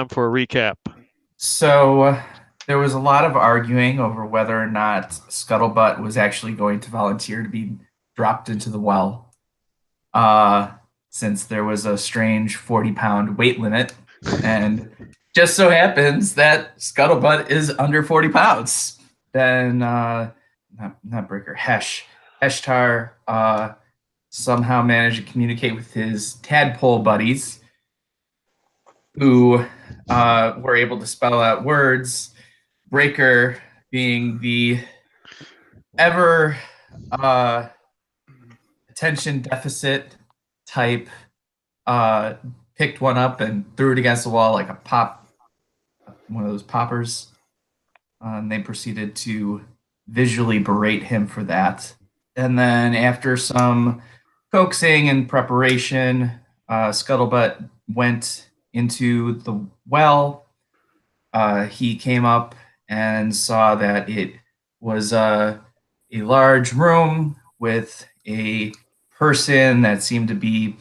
time for a recap. So there was a lot of arguing over whether or not Scuttlebutt was actually going to volunteer to be dropped into the well, uh, since there was a strange 40-pound weight limit. And just so happens that Scuttlebutt is under 40 pounds. Then, not Breaker, Heshtar somehow managed to communicate with his tadpole buddies who were able to spell out words. Breaker, being the ever attention deficit type, picked one up and threw it against the wall like one of those poppers. And they proceeded to visually berate him for that. And then, after some coaxing and preparation, Scuttlebutt went into the well. He came up and saw that it was a large room with a person that seemed to be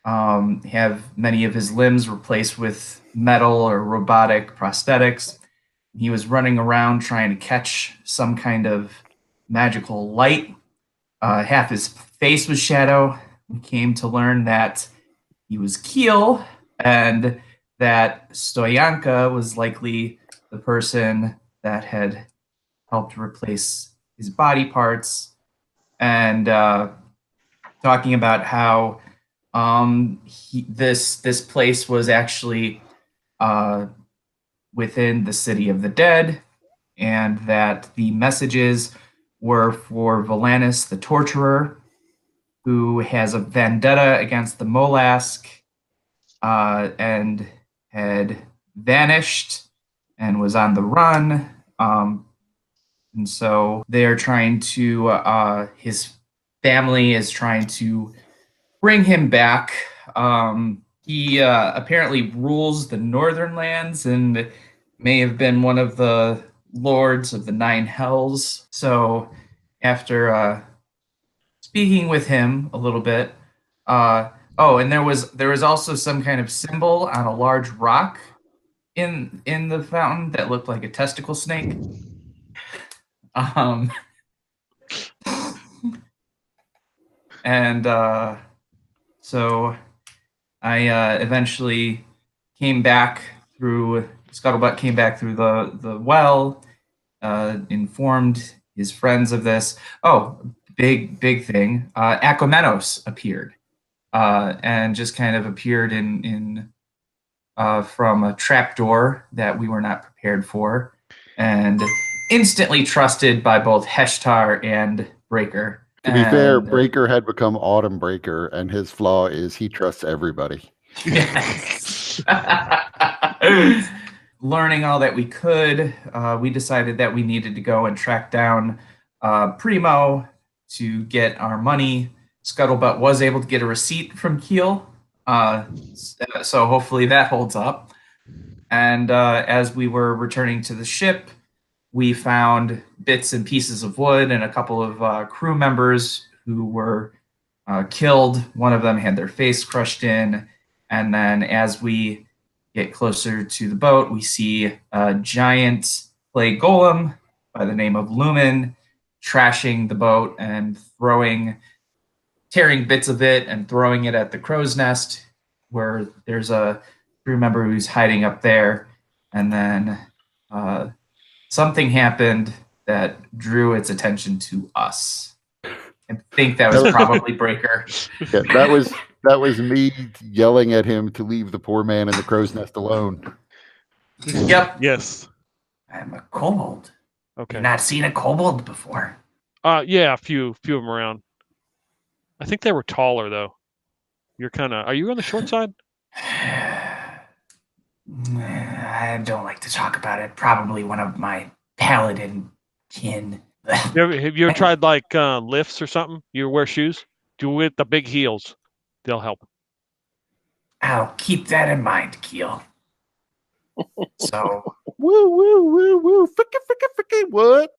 have many of his limbs replaced with metal or robotic prosthetics. He was running around trying to catch some kind of magical light. Half his face was shadow. We came to learn that he was Keel, and that Stoyanka was likely the person that had helped replace his body parts, and talking about how this place was actually within the city of the dead, and that the messages were for Volanus the Torturer, who has a vendetta against the Molask, and had vanished and was on the run. And so they're trying to, his family is trying to bring him back. He apparently rules the northern lands and may have been one of the lords of the Nine Hells. So after speaking with him a little bit, and there was also some kind of symbol on a large rock in the fountain that looked like a testicle snake. And so I eventually came back through Scuttlebutt came back through the well, informed his friends of this. Oh, big thing! Akomenos appeared, and just kind of appeared in from a trapdoor that we were not prepared for, and instantly trusted by both Heshtar and Breaker. To be fair, Breaker had become Autumn Breaker, and his flaw is he trusts everybody. Yes. Learning all that we could, we decided that we needed to go and track down Primo to get our money. Scuttlebutt was able to get a receipt from Keel, so hopefully that holds up. And as we were returning to the ship, we found bits and pieces of wood and a couple of crew members who were killed. One of them had their face crushed in. And then as we get closer to the boat, we see a giant clay golem by the name of Lumen trashing the boat and tearing bits of it and throwing it at the crow's nest, where there's a crew member who's hiding up there. And then something happened that drew its attention to us. I think that was probably Breaker. Yeah, that was me yelling at him to leave the poor man in the crow's nest alone. Yep. Yes. I'm a kobold. Okay. You've not seen a kobold before. Yeah, a few of them around. I think they were taller though. Are you on the short side? I don't like to talk about it. Probably one of my paladin kin. Have you ever tried like lifts or something? You wear shoes? Do with the big heels. They'll help. I'll keep that in mind, Keel. So Woo, woo, woo, woo. Frickin', frickin', frickin', what?